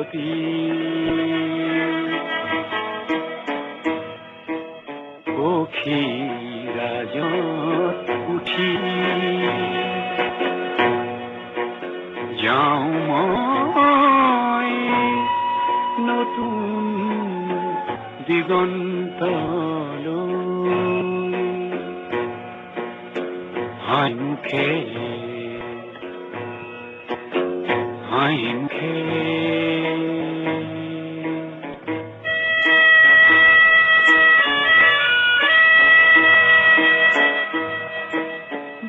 অগ্ৰগতি পক্ষীৰাজত উঠি যাওঁ মই নতুন দিগন্তলৈ হাঁহিমুখে হাঁহিমুখে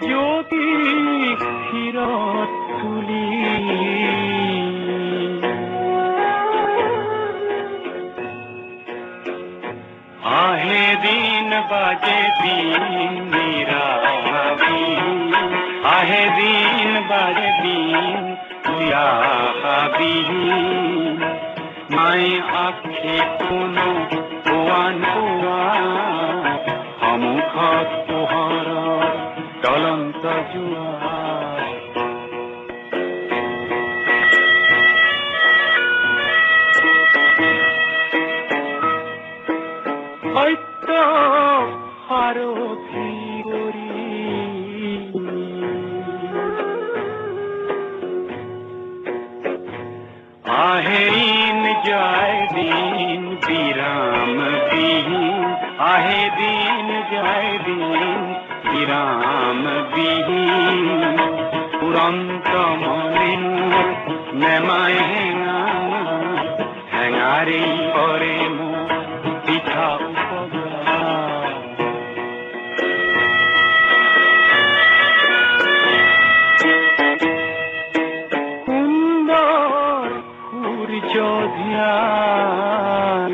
জ্যোতিষ শিৰত তুলি আহে দিন বাজে দিন নিৰাবি আহে দিন বাজে দিন নিৰাবি মাই আখে কোনো পোৱান পোৱা সন্মুখত পোহৰৰ জ্বলন্ত জোৱাৰ সত্য সাৰথি কৰি আহে দিন যায় দিন বিৰাম বিহীন আহে দিন যায় দিন বিৰাম বিহীন উৰন্ত মনে নেমাই হেঙা হেঙাৰি কৰে মোৰ পিঠা সুন্দৰ সূৰ্য ধ্যান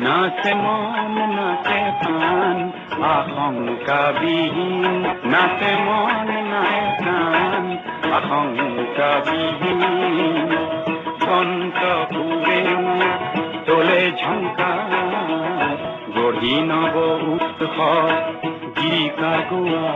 নাচে মন নাচে প্ৰাণ আশংকা বিহীন নাচে মন নাচে প্ৰাণ আশংকা বিহীন সন্ত পুৰে তোলে ঝংকা গঢ়ি নব উৎসৱ গীতিকা গোৱা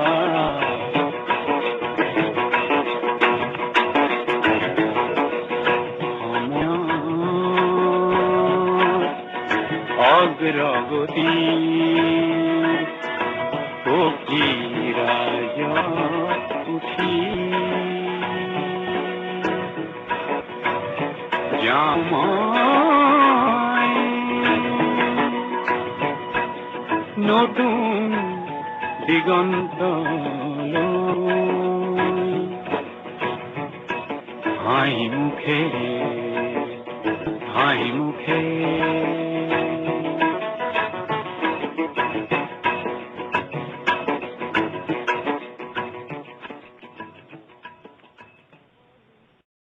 অগ্ৰগতি পক্ষীৰাজত উঠি যাওঁ মই নতুন দিগন্তলৈ হাঁহিমুখে হাঁহিমুখে